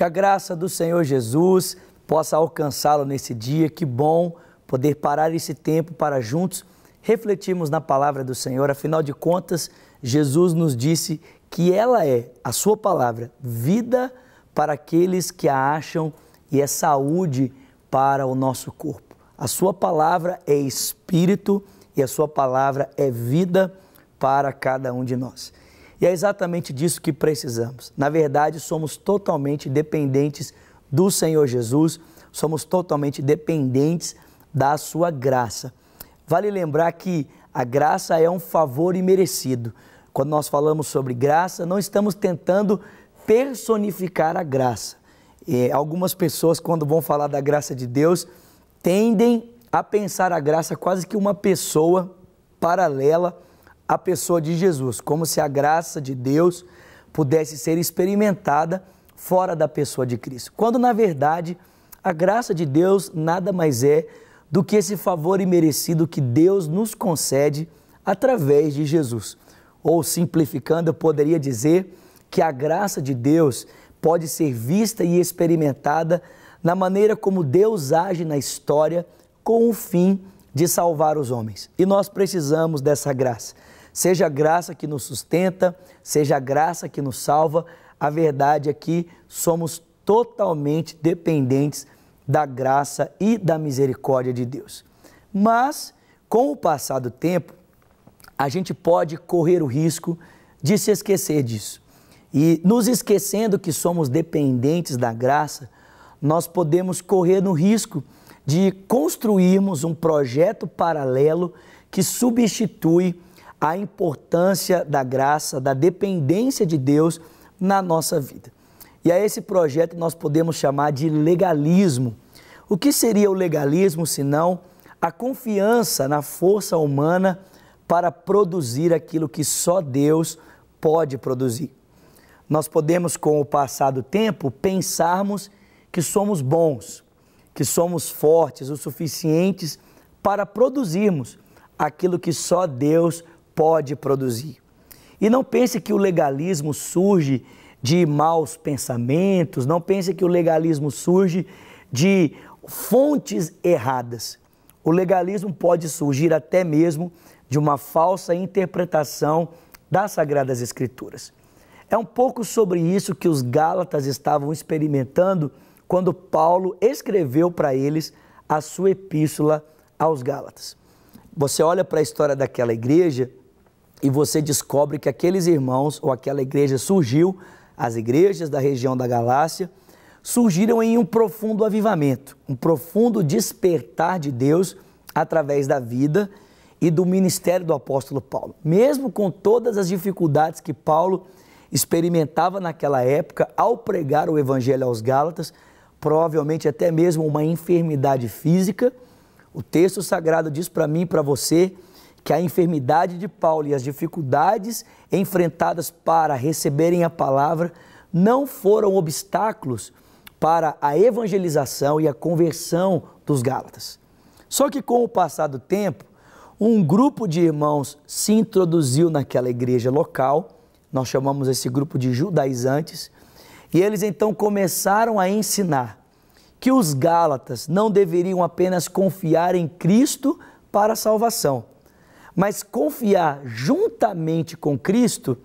a graça do Senhor Jesus possa alcançá-lo nesse dia. Que bom poder parar esse tempo para juntos refletirmos na palavra do Senhor. Afinal de contas, Jesus nos disse que ela é, a sua palavra, vida para aqueles que a acham e é saúde para o nosso corpo. A sua palavra é espírito e a sua palavra é vida para cada um de nós. E é exatamente disso que precisamos. Na verdade, somos totalmente dependentes do Senhor Jesus, somos totalmente dependentes da sua graça. Vale lembrar que a graça é um favor imerecido. Quando nós falamos sobre graça, não estamos tentando personificar a graça. Algumas pessoas, quando vão falar da graça de Deus, tendem a pensar a graça quase que uma pessoa paralela à pessoa de Jesus, como se a graça de Deus pudesse ser experimentada fora da pessoa de Cristo. Quando, na verdade, a graça de Deus nada mais é do que esse favor imerecido que Deus nos concede através de Jesus. Ou, simplificando, eu poderia dizer que a graça de Deus pode ser vista e experimentada na maneira como Deus age na história com o fim de salvar os homens. E nós precisamos dessa graça. Seja a graça que nos sustenta, seja a graça que nos salva, a verdade é que somos totalmente dependentes da graça e da misericórdia de Deus. Mas, com o passar do tempo, a gente pode correr o risco de se esquecer disso. E nos esquecendo que somos dependentes da graça, nós podemos correr no risco de construirmos um projeto paralelo que substitui a importância da graça, da dependência de Deus na nossa vida. E a esse projeto nós podemos chamar de legalismo. O que seria o legalismo senão a confiança na força humana para produzir aquilo que só Deus pode produzir? Nós podemos, com o passar do tempo, pensarmos que somos bons, que somos fortes o suficientes para produzirmos aquilo que só Deus pode produzir. E não pense que o legalismo surge de maus pensamentos, não pense que o legalismo surge de fontes erradas. O legalismo pode surgir até mesmo de uma falsa interpretação das Sagradas Escrituras. É um pouco sobre isso que os Gálatas estavam experimentando quando Paulo escreveu para eles a sua epístola aos Gálatas. Você olha para a história daquela igreja e você descobre que aqueles irmãos ou aquela igreja surgiu, as igrejas da região da Galácia, surgiram em um profundo avivamento, um profundo despertar de Deus através da vida e do ministério do apóstolo Paulo. Mesmo com todas as dificuldades que Paulo experimentava naquela época ao pregar o evangelho aos Gálatas, provavelmente até mesmo uma enfermidade física, o texto sagrado diz para mim e para você que a enfermidade de Paulo e as dificuldades enfrentadas para receberem a palavra não foram obstáculos para a evangelização e a conversão dos Gálatas. Só que com o passar do tempo, um grupo de irmãos se introduziu naquela igreja local, nós chamamos esse grupo de judaizantes, e eles então começaram a ensinar que os Gálatas não deveriam apenas confiar em Cristo para a salvação, mas confiar juntamente com Cristo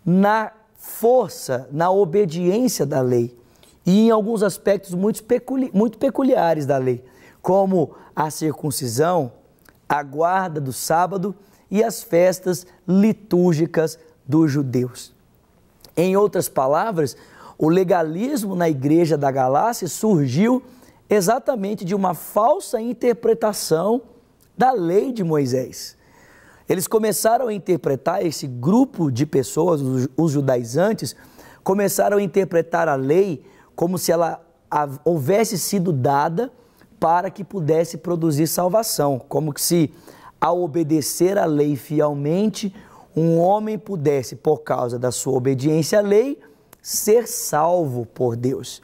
na força, na obediência da lei e em alguns aspectos muito peculiares da lei, como a circuncisão, a guarda do sábado e as festas litúrgicas dos judeus. Em outras palavras, o legalismo na igreja da Galácia surgiu exatamente de uma falsa interpretação da lei de Moisés. Eles começaram a interpretar, esse grupo de pessoas, os judaizantes, começaram a interpretar a lei como se ela houvesse sido dada para que pudesse produzir salvação, como que se, ao obedecer a lei fielmente, um homem pudesse, por causa da sua obediência à lei, ser salvo por Deus.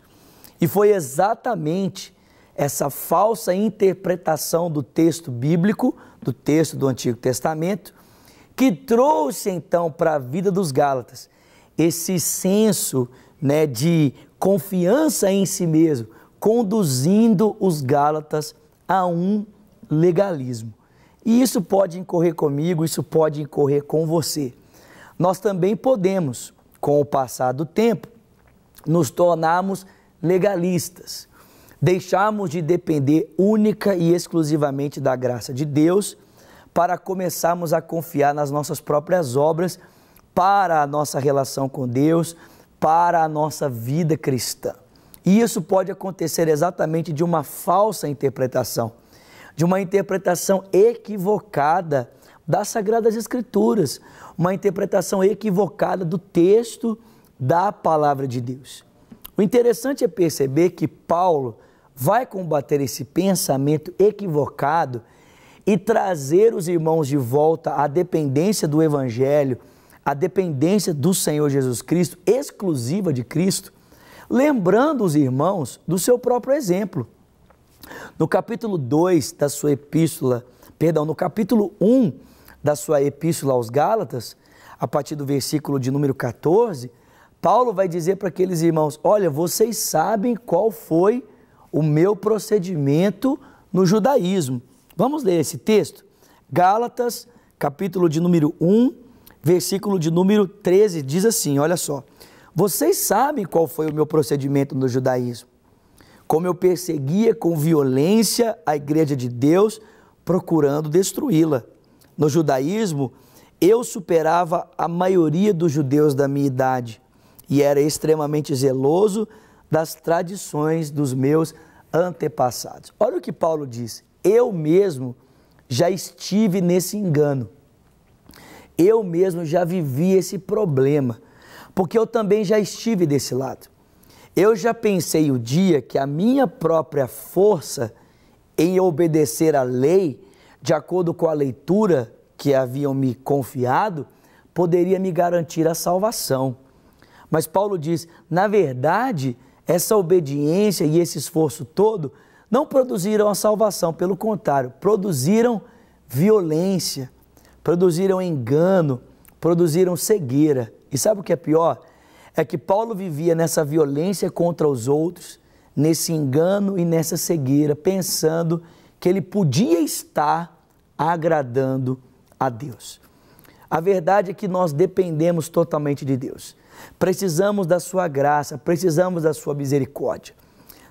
E foi exatamente essa falsa interpretação do texto bíblico, do texto do Antigo Testamento, que trouxe então para a vida dos Gálatas esse senso né, de confiança em si mesmo, conduzindo os Gálatas a um legalismo. E isso pode incorrer comigo, isso pode incorrer com você. Nós também podemos, com o passar do tempo, nos tornarmos legalistas, deixarmos de depender única e exclusivamente da graça de Deus para começarmos a confiar nas nossas próprias obras para a nossa relação com Deus, para a nossa vida cristã. E isso pode acontecer exatamente de uma falsa interpretação, de uma interpretação equivocada das Sagradas Escrituras, uma interpretação equivocada do texto da Palavra de Deus. O interessante é perceber que Paulo vai combater esse pensamento equivocado e trazer os irmãos de volta à dependência do Evangelho, à dependência do Senhor Jesus Cristo, exclusiva de Cristo, lembrando os irmãos do seu próprio exemplo. No capítulo 2 da sua epístola, no capítulo 1 da sua epístola aos Gálatas, a partir do versículo de número 14, Paulo vai dizer para aqueles irmãos: olha, vocês sabem qual foi o meu procedimento no judaísmo. Vamos ler esse texto? Gálatas, capítulo de número 1, versículo de número 13, diz assim, olha só: vocês sabem qual foi o meu procedimento no judaísmo, como eu perseguia com violência a igreja de Deus, procurando destruí-la. No judaísmo, eu superava a maioria dos judeus da minha idade e era extremamente zeloso das tradições dos meus antepassados. Olha o que Paulo diz: eu mesmo já estive nesse engano, eu mesmo já vivi esse problema, porque eu também já estive desse lado. Eu já pensei o dia que a minha própria força em obedecer à lei, de acordo com a leitura que haviam me confiado, poderia me garantir a salvação. Mas Paulo diz, na verdade, essa obediência e esse esforço todo não produziram a salvação, pelo contrário, produziram violência, produziram engano, produziram cegueira. E sabe o que é pior? É que Paulo vivia nessa violência contra os outros, nesse engano e nessa cegueira, pensando que ele podia estar agradando a Deus. A verdade é que nós dependemos totalmente de Deus. Precisamos da sua graça, precisamos da sua misericórdia.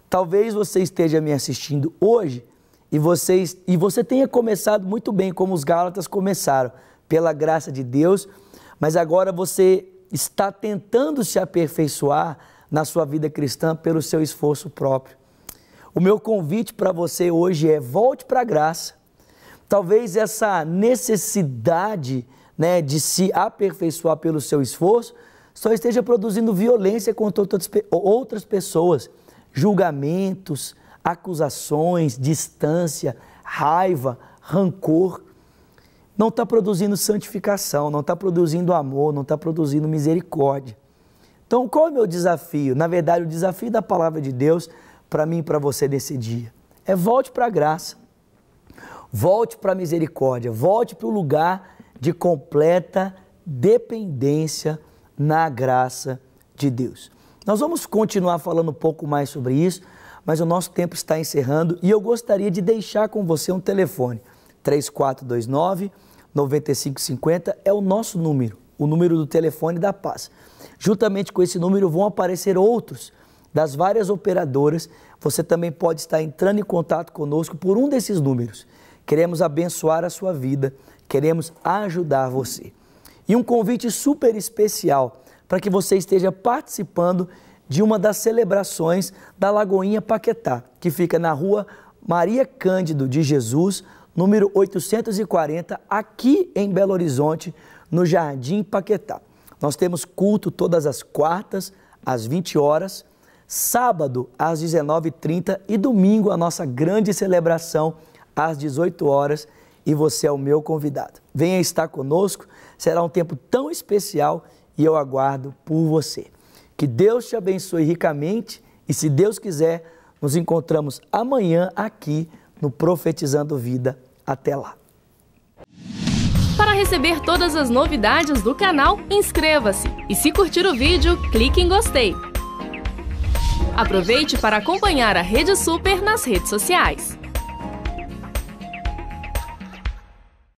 Talvez você esteja me assistindo hoje e você tenha começado muito bem, como os Gálatas começaram, pela graça de Deus, mas agora você está tentando se aperfeiçoar na sua vida cristã pelo seu esforço próprio. O meu convite para você hoje é: volte para a graça. Talvez essa necessidade, de se aperfeiçoar pelo seu esforço só esteja produzindo violência contra outras pessoas, julgamentos, acusações, distância, raiva, rancor. Não está produzindo santificação, não está produzindo amor, não está produzindo misericórdia. Então, qual é o meu desafio? Na verdade, o desafio da palavra de Deus para mim e para você nesse dia é: volte para a graça, volte para a misericórdia, volte para o lugar de completa dependência na graça de Deus. Nós vamos continuar falando um pouco mais sobre isso, mas o nosso tempo está encerrando e eu gostaria de deixar com você um telefone. 3429-9550 é o nosso número, o número do telefone da paz. Juntamente com esse número vão aparecer outros das várias operadoras. Você também pode estar entrando em contato conosco por um desses números. Queremos abençoar a sua vida, queremos ajudar você. E um convite super especial para que você esteja participando de uma das celebrações da Lagoinha Paquetá, que fica na rua Maria Cândido de Jesus, número 840, aqui em Belo Horizonte, no Jardim Paquetá. Nós temos culto todas as quartas, às 20 horas, sábado, às 19h30 e domingo, a nossa grande celebração, às 18 horas, e você é o meu convidado. Venha estar conosco, será um tempo tão especial e eu aguardo por você. Que Deus te abençoe ricamente e, se Deus quiser, nos encontramos amanhã aqui no Profetizando Vida. Até lá. Para receber todas as novidades do canal, inscreva-se e, se curtir o vídeo, clique em gostei. Aproveite para acompanhar a Rede Super nas redes sociais.